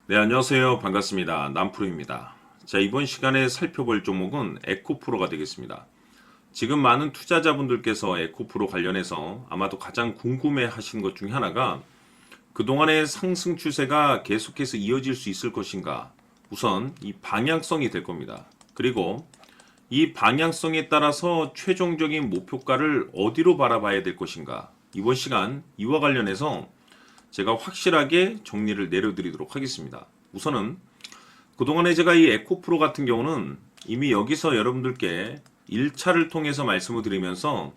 네, 안녕하세요. 반갑습니다. 남프로입니다. 자, 이번 시간에 살펴볼 종목은 에코프로가 되겠습니다. 지금 많은 투자자분들께서 에코프로 관련해서 아마도 가장 궁금해 하시는 것 중에 하나가 그동안의 상승 추세가 계속해서 이어질 수 있을 것인가? 우선 이 방향성이 될 겁니다. 그리고 이 방향성에 따라서 최종적인 목표가를 어디로 바라봐야 될 것인가? 이번 시간 이와 관련해서 제가 확실하게 정리를 내려드리도록 하겠습니다. 우선은 그동안에 제가 이 에코프로 같은 경우는 이미 여기서 여러분들께 1차를 통해서 말씀을 드리면서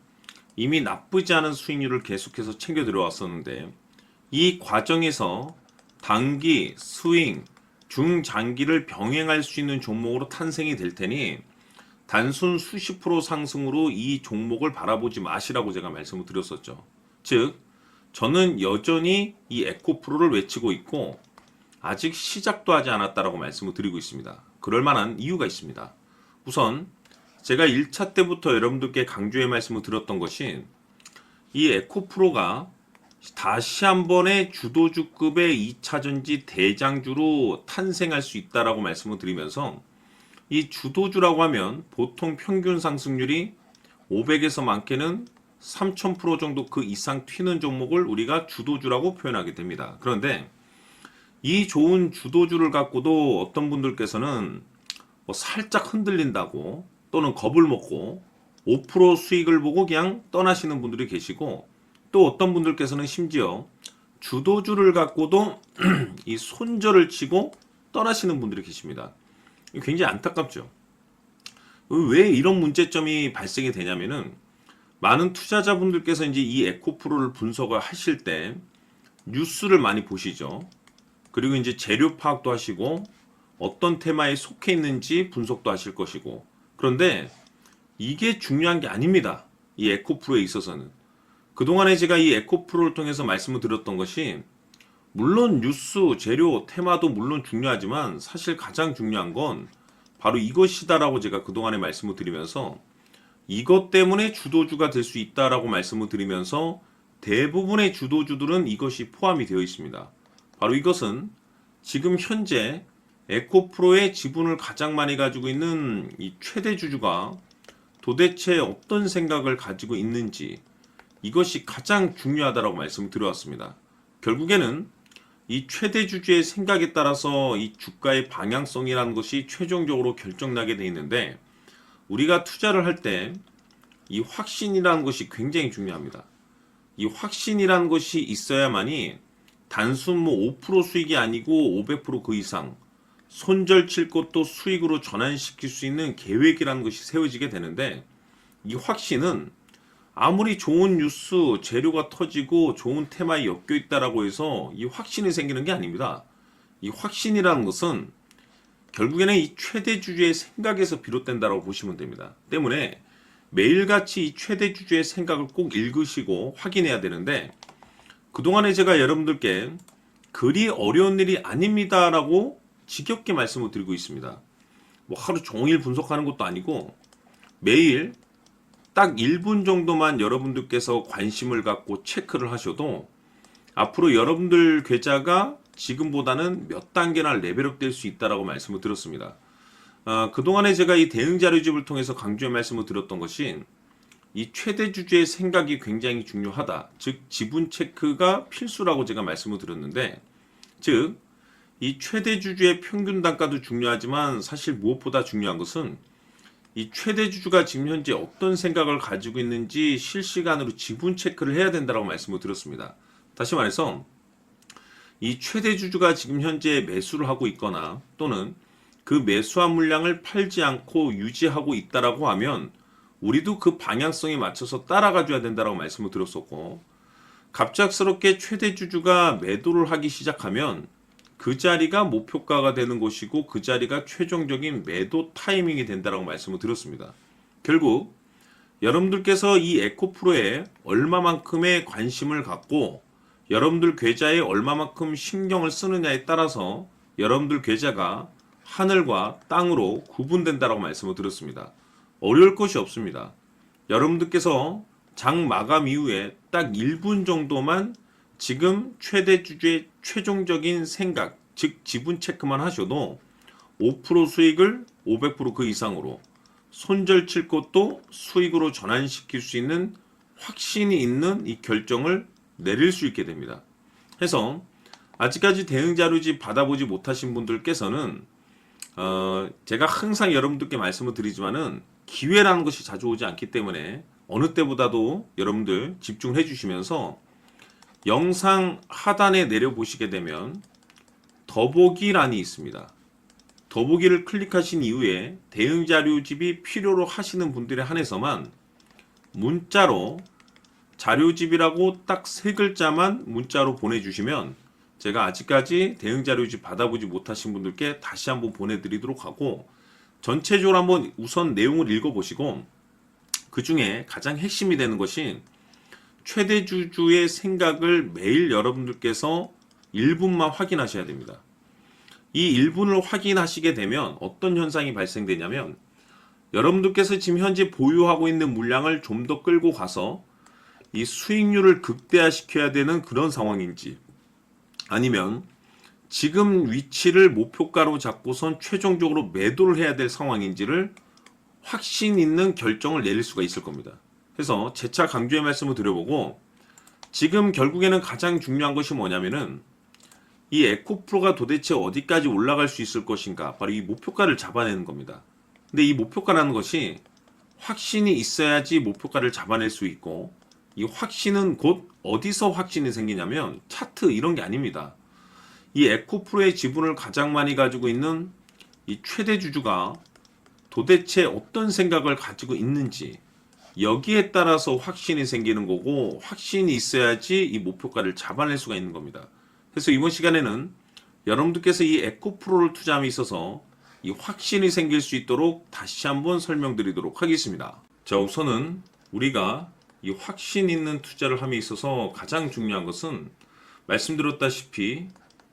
이미 나쁘지 않은 수익률을 계속해서 챙겨 들어왔었는데 이 과정에서 단기, 스윙, 중장기를 병행할 수 있는 종목으로 탄생이 될 테니 단순 수십 프로 상승으로 이 종목을 바라보지 마시라고 제가 말씀을 드렸었죠. 즉 저는 여전히 이 에코프로를 외치고 있고 아직 시작도 하지 않았다라고 말씀을 드리고 있습니다. 그럴 만한 이유가 있습니다. 우선 제가 1차 때부터 여러분들께 강조의 말씀을 드렸던 것이 이 에코프로가 다시 한번의 주도주급의 2차전지 대장주로 탄생할 수 있다라고 말씀을 드리면서 이 주도주라고 하면 보통 평균 상승률이 500에서 많게는 3000% 정도 그 이상 튀는 종목을 우리가 주도주라고 표현하게 됩니다. 그런데 이 좋은 주도주를 갖고도 어떤 분들께서는 뭐 살짝 흔들린다고 또는 겁을 먹고 5% 수익을 보고 그냥 떠나시는 분들이 계시고 또 어떤 분들께서는 심지어 주도주를 갖고도 이 손절을 치고 떠나시는 분들이 계십니다. 굉장히 안타깝죠. 왜 이런 문제점이 발생이 되냐면은 많은 투자자분들께서 이제 이 에코프로를 분석을 하실 때 뉴스를 많이 보시죠. 그리고 이제 재료 파악도 하시고 어떤 테마에 속해 있는지 분석도 하실 것이고 그런데 이게 중요한 게 아닙니다. 이 에코프로에 있어서는. 그동안에 제가 이 에코프로를 통해서 말씀을 드렸던 것이 물론 뉴스, 재료, 테마도 물론 중요하지만 사실 가장 중요한 건 바로 이것이다라고 제가 그동안에 말씀을 드리면서 이것 때문에 주도주가 될 수 있다라고 말씀을 드리면서 대부분의 주도주들은 이것이 포함이 되어 있습니다. 바로 이것은 지금 현재 에코프로의 지분을 가장 많이 가지고 있는 이 최대 주주가 도대체 어떤 생각을 가지고 있는지 이것이 가장 중요하다라고 말씀을 드려왔습니다. 결국에는 이 최대 주주의 생각에 따라서 이 주가의 방향성이라는 것이 최종적으로 결정나게 되어 있는데 우리가 투자를 할 때 이 확신이라는 것이 굉장히 중요합니다. 이 확신이라는 것이 있어야만이 단순 뭐 5% 수익이 아니고 500%그 이상 손절 칠 것도 수익으로 전환시킬 수 있는 계획이라는 것이 세워지게 되는데 이 확신은 아무리 좋은 뉴스, 재료가 터지고 좋은 테마에 엮여 있다라고 해서 이 확신이 생기는 게 아닙니다. 이 확신이라는 것은 결국에는 이 최대 주주의 생각에서 비롯된다고 보시면 됩니다. 때문에 매일같이 이 최대 주주의 생각을 꼭 읽으시고 확인해야 되는데 그동안에 제가 여러분들께 그리 어려운 일이 아닙니다라고 지겹게 말씀을 드리고 있습니다. 뭐 하루 종일 분석하는 것도 아니고 매일 딱 1분 정도만 여러분들께서 관심을 갖고 체크를 하셔도 앞으로 여러분들 계좌가 지금보다는 몇 단계나 레벨업 될 수 있다라고 말씀을 드렸습니다. 그동안에 제가 이 대응 자료집을 통해서 강조의 말씀을 드렸던 것이 이 최대 주주의 생각이 굉장히 중요하다. 즉 지분 체크가 필수라고 제가 말씀을 드렸는데 즉 이 최대 주주의 평균 단가도 중요하지만 사실 무엇보다 중요한 것은 이 최대 주주가 지금 현재 어떤 생각을 가지고 있는지 실시간으로 지분 체크를 해야 된다고 말씀을 드렸습니다. 다시 말해서 이 최대 주주가 지금 현재 매수를 하고 있거나 또는 그 매수한 물량을 팔지 않고 유지하고 있다라고 하면 우리도 그 방향성에 맞춰서 따라가 줘야 된다고 말씀을 드렸었고 갑작스럽게 최대 주주가 매도를 하기 시작하면 그 자리가 목표가가 되는 것이고 그 자리가 최종적인 매도 타이밍이 된다고 말씀을 드렸습니다. 결국 여러분들께서 이 에코프로에 얼마만큼의 관심을 갖고 여러분들 계좌에 얼마만큼 신경을 쓰느냐에 따라서 여러분들 계좌가 하늘과 땅으로 구분된다고 말씀을 드렸습니다. 어려울 것이 없습니다. 여러분들께서 장 마감 이후에 딱 1분 정도만 지금 최대 주주의 최종적인 생각, 즉 지분 체크만 하셔도 5% 수익을 500%그 이상으로 손절 칠 것도 수익으로 전환시킬 수 있는 확신이 있는 이 결정을 내릴 수 있게 됩니다. 해서 아직까지 대응 자료집 받아보지 못하신 분들께서는 제가 항상 여러분들께 말씀을 드리지만은 기회라는 것이 자주 오지 않기 때문에 어느 때보다도 여러분들 집중을 해주시면서 영상 하단에 내려보시게 되면 더보기란이 있습니다. 더보기를 클릭하신 이후에 대응 자료집이 필요로 하시는 분들에 한해서만 문자로 자료집이라고 딱 3글자만 문자로 보내주시면 제가 아직까지 대응 자료집 받아보지 못하신 분들께 다시 한번 보내드리도록 하고, 전체적으로 한번 우선 내용을 읽어보시고 그 중에 가장 핵심이 되는 것이 최대 주주의 생각을 매일 여러분들께서 1분만 확인하셔야 됩니다. 이 1분을 확인하시게 되면 어떤 현상이 발생되냐면, 여러분들께서 지금 현재 보유하고 있는 물량을 좀 더 끌고 가서 이 수익률을 극대화시켜야 되는 그런 상황인지, 아니면 지금 위치를 목표가로 잡고선 최종적으로 매도를 해야 될 상황인지를 확신 있는 결정을 내릴 수가 있을 겁니다. 그래서 재차 강조의 말씀을 드려보고, 지금 결국에는 가장 중요한 것이 뭐냐면은 이 에코프로가 도대체 어디까지 올라갈 수 있을 것인가, 바로 이 목표가를 잡아내는 겁니다. 근데 이 목표가라는 것이 확신이 있어야지 목표가를 잡아낼 수 있고, 이 확신은 곧 어디서 확신이 생기냐면 차트 이런 게 아닙니다. 이 에코프로의 지분을 가장 많이 가지고 있는 이 최대 주주가 도대체 어떤 생각을 가지고 있는지, 여기에 따라서 확신이 생기는 거고, 확신이 있어야지 이 목표가를 잡아낼 수가 있는 겁니다. 그래서 이번 시간에는 여러분들께서 이 에코프로를 투자함에 있어서 이 확신이 생길 수 있도록 다시 한번 설명드리도록 하겠습니다. 자, 우선은 우리가 이 확신 있는 투자를 함에 있어서 가장 중요한 것은 말씀드렸다시피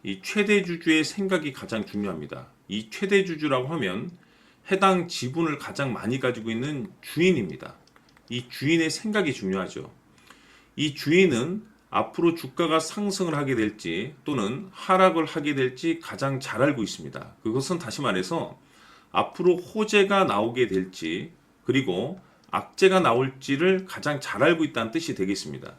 이 최대 주주의 생각이 가장 중요합니다. 이 최대 주주라고 하면 해당 지분을 가장 많이 가지고 있는 주인입니다. 이 주인의 생각이 중요하죠. 이 주인은 앞으로 주가가 상승을 하게 될지 또는 하락을 하게 될지 가장 잘 알고 있습니다. 그것은 다시 말해서 앞으로 호재가 나오게 될지 그리고 악재가 나올지를 가장 잘 알고 있다는 뜻이 되겠습니다.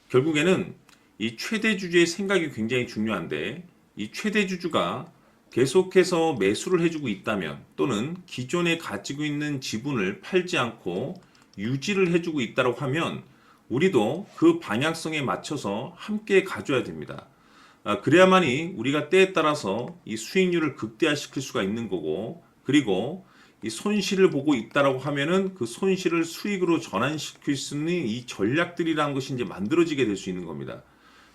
결국에는 이 최대 주주의 생각이 굉장히 중요한데, 이 최대 주주가 계속해서 매수를 해주고 있다면 또는 기존에 가지고 있는 지분을 팔지 않고 유지를 해주고 있다고 하면 우리도 그 방향성에 맞춰서 함께 가져야 됩니다. 그래야만이 우리가 때에 따라서 이 수익률을 극대화시킬 수가 있는 거고, 그리고 이 손실을 보고 있다라고 하면은 그 손실을 수익으로 전환시킬 수 있는 이 전략들이라는 것이 이제 만들어지게 될 수 있는 겁니다.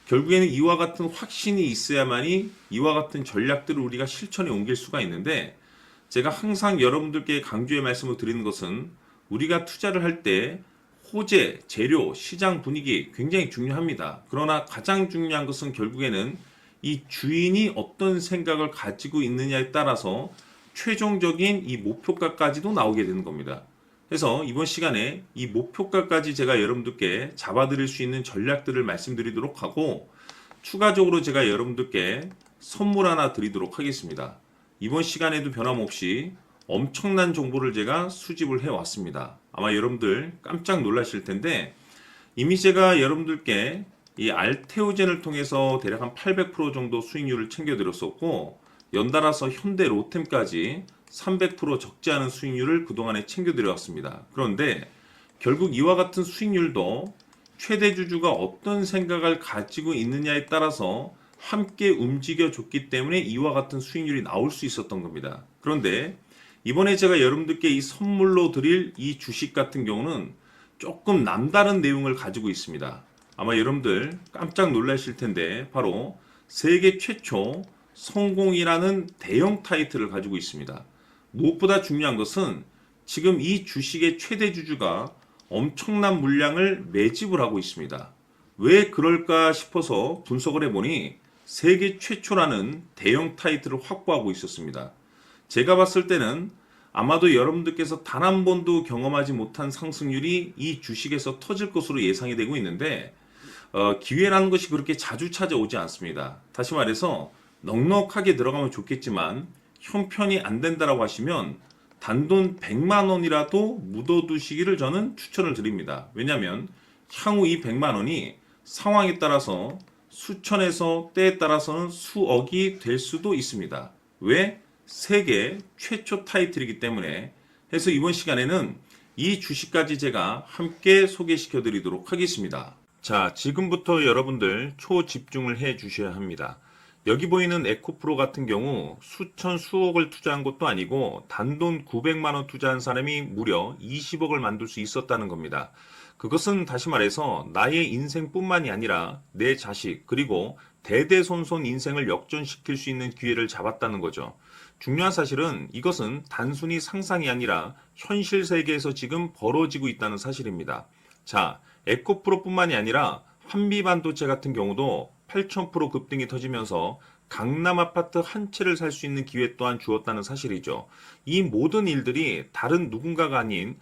결국에는 이와 같은 확신이 있어야만이 이와 같은 전략들을 우리가 실천에 옮길 수가 있는데, 제가 항상 여러분들께 강조의 말씀을 드리는 것은 우리가 투자를 할 때 호재, 재료, 시장 분위기 굉장히 중요합니다. 그러나 가장 중요한 것은 결국에는 이 주인이 어떤 생각을 가지고 있느냐에 따라서 최종적인 이 목표가까지도 나오게 되는 겁니다. 그래서 이번 시간에 이 목표가까지 제가 여러분들께 잡아드릴 수 있는 전략들을 말씀드리도록 하고, 추가적으로 제가 여러분들께 선물 하나 드리도록 하겠습니다. 이번 시간에도 변함없이 엄청난 정보를 제가 수집을 해왔습니다. 아마 여러분들 깜짝 놀라실 텐데, 이미 제가 여러분들께 이 알테오젠을 통해서 대략 한 800% 정도 수익률을 챙겨드렸었고, 연달아서 현대 로템까지 300% 적지 않은 수익률을 그동안에 챙겨드려왔습니다. 그런데 결국 이와 같은 수익률도 최대 주주가 어떤 생각을 가지고 있느냐에 따라서 함께 움직여줬기 때문에 이와 같은 수익률이 나올 수 있었던 겁니다. 그런데 이번에 제가 여러분들께 이 선물로 드릴 이 주식 같은 경우는 조금 남다른 내용을 가지고 있습니다. 아마 여러분들 깜짝 놀라실 텐데, 바로 세계 최초 성공이라는 대형 타이틀을 가지고 있습니다. 무엇보다 중요한 것은 지금 이 주식의 최대 주주가 엄청난 물량을 매집을 하고 있습니다. 왜 그럴까 싶어서 분석을 해보니 세계 최초라는 대형 타이틀을 확보하고 있었습니다. 제가 봤을 때는 아마도 여러분들께서 단 한 번도 경험하지 못한 상승률이 이 주식에서 터질 것으로 예상이 되고 있는데, 기회라는 것이 그렇게 자주 찾아오지 않습니다. 다시 말해서 넉넉하게 들어가면 좋겠지만 형편이 안 된다라고 하시면 단돈 100만 원이라도 묻어두시기를 저는 추천을 드립니다. 왜냐하면 향후 이 100만 원이 상황에 따라서 수천에서 때에 따라서는 수억이 될 수도 있습니다. 왜? 세계 최초 타이틀이기 때문에. 해서 이번 시간에는 이 주식까지 제가 함께 소개시켜 드리도록 하겠습니다. 자, 지금부터 여러분들 초집중을 해 주셔야 합니다. 여기 보이는 에코프로 같은 경우 수천 수억을 투자한 것도 아니고 단돈 900만 원 투자한 사람이 무려 20억을 만들 수 있었다는 겁니다. 그것은 다시 말해서 나의 인생뿐만이 아니라 내 자식 그리고 대대손손 인생을 역전시킬 수 있는 기회를 잡았다는 거죠. 중요한 사실은 이것은 단순히 상상이 아니라 현실 세계에서 지금 벌어지고 있다는 사실입니다. 자, 에코프로뿐만이 아니라 한미반도체 같은 경우도 8,000% 급등이 터지면서 강남 아파트 한 채를 살 수 있는 기회 또한 주었다는 사실이죠. 이 모든 일들이 다른 누군가가 아닌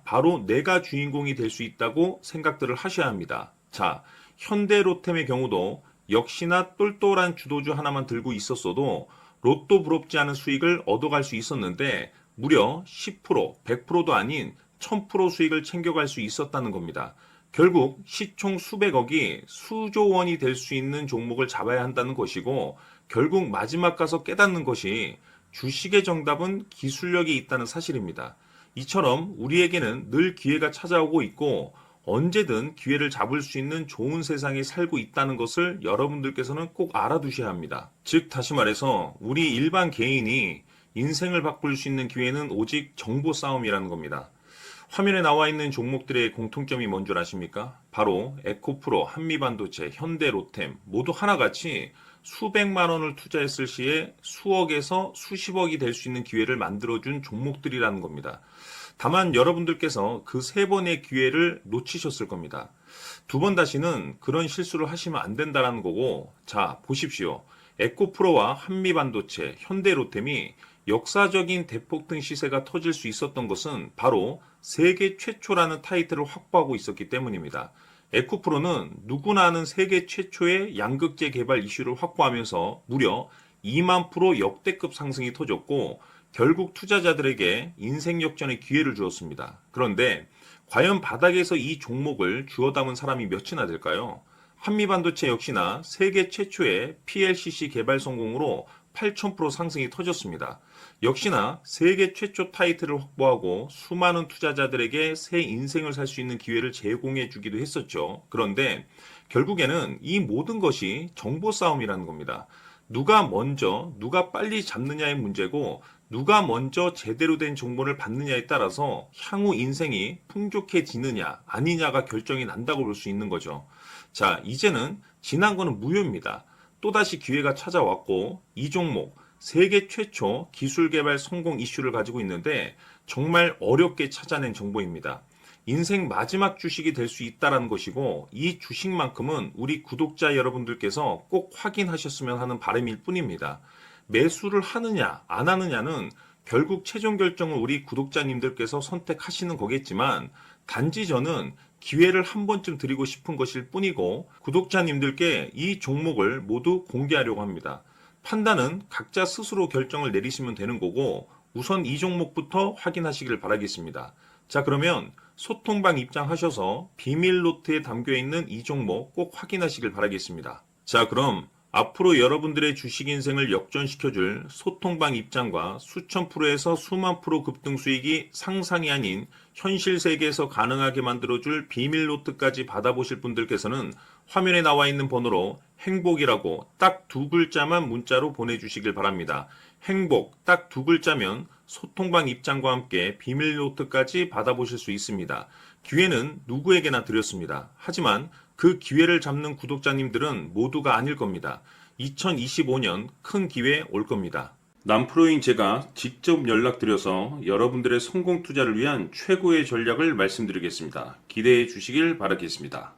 바로 내가 주인공이 될 수 있다고 생각들을 하셔야 합니다. 자, 현대로템의 경우도 역시나 똘똘한 주도주 하나만 들고 있었어도 로또 부럽지 않은 수익을 얻어갈 수 있었는데 무려 10%, 100%도 아닌 1000% 수익을 챙겨갈 수 있었다는 겁니다. 결국 시총 수백억이 수조 원이 될 수 있는 종목을 잡아야 한다는 것이고 결국 마지막 가서 깨닫는 것이 주식의 정답은 기술력이 있다는 사실입니다. 이처럼 우리에게는 늘 기회가 찾아오고 있고 언제든 기회를 잡을 수 있는 좋은 세상에 살고 있다는 것을 여러분들께서는 꼭 알아두셔야 합니다. 즉 다시 말해서 우리 일반 개인이 인생을 바꿀 수 있는 기회는 오직 정보 싸움이라는 겁니다. 화면에 나와 있는 종목들의 공통점이 뭔 줄 아십니까? 바로 에코프로, 한미반도체, 현대로템 모두 하나같이 수백만 원을 투자했을 시에 수억에서 수십억이 될 수 있는 기회를 만들어준 종목들이라는 겁니다. 다만 여러분들께서 그 세 번의 기회를 놓치셨을 겁니다. 두 번 다시는 그런 실수를 하시면 안 된다는 거고, 자, 보십시오. 에코프로와 한미반도체, 현대로템이 역사적인 대폭등 시세가 터질 수 있었던 것은 바로 세계 최초라는 타이틀을 확보하고 있었기 때문입니다. 에코프로는 누구나 아는 세계 최초의 양극재 개발 이슈를 확보하면서 무려 2만 프로 역대급 상승이 터졌고 결국 투자자들에게 인생 역전의 기회를 주었습니다. 그런데 과연 바닥에서 이 종목을 주워 담은 사람이 몇이나 될까요? 한미반도체 역시나 세계 최초의 PLCC 개발 성공으로 8,000% 상승이 터졌습니다. 역시나 세계 최초 타이틀을 확보하고 수많은 투자자들에게 새 인생을 살 수 있는 기회를 제공해 주기도 했었죠. 그런데 결국에는 이 모든 것이 정보 싸움이라는 겁니다. 누가 먼저, 누가 빨리 잡느냐의 문제고 누가 먼저 제대로 된 정보를 받느냐에 따라서 향후 인생이 풍족해지느냐 아니냐가 결정이 난다고 볼 수 있는 거죠. 자, 이제는 지난 거는 무효입니다. 또다시 기회가 찾아왔고 이 종목 세계 최초 기술 개발 성공 이슈를 가지고 있는데 정말 어렵게 찾아낸 정보입니다. 인생 마지막 주식이 될 수 있다는 것이고 이 주식만큼은 우리 구독자 여러분들께서 꼭 확인하셨으면 하는 바람일 뿐입니다. 매수를 하느냐 안 하느냐는 결국 최종 결정을 우리 구독자님들께서 선택하시는 거겠지만 단지 저는 기회를 한 번쯤 드리고 싶은 것일 뿐이고 구독자님들께 이 종목을 모두 공개하려고 합니다. 판단은 각자 스스로 결정을 내리시면 되는 거고 우선 이 종목부터 확인하시길 바라겠습니다. 자, 그러면 소통방 입장하셔서 비밀 노트에 담겨 있는 이 종목 꼭 확인하시길 바라겠습니다. 자, 그럼 앞으로 여러분들의 주식 인생을 역전시켜줄 소통방 입장과 수천 프로에서 수만 프로 급등 수익이 상상이 아닌 현실 세계에서 가능하게 만들어줄 비밀 노트까지 받아보실 분들께서는 화면에 나와 있는 번호로 행복이라고 딱 두 글자만 문자로 보내주시길 바랍니다. 행복 딱 두 글자면 소통방 입장과 함께 비밀 노트까지 받아보실 수 있습니다. 기회는 누구에게나 드렸습니다. 하지만 그 기회를 잡는 구독자님들은 모두가 아닐 겁니다. 2025년 큰 기회 올 겁니다. 남프로인 제가 직접 연락드려서 여러분들의 성공 투자를 위한 최고의 전략을 말씀드리겠습니다. 기대해 주시길 바라겠습니다.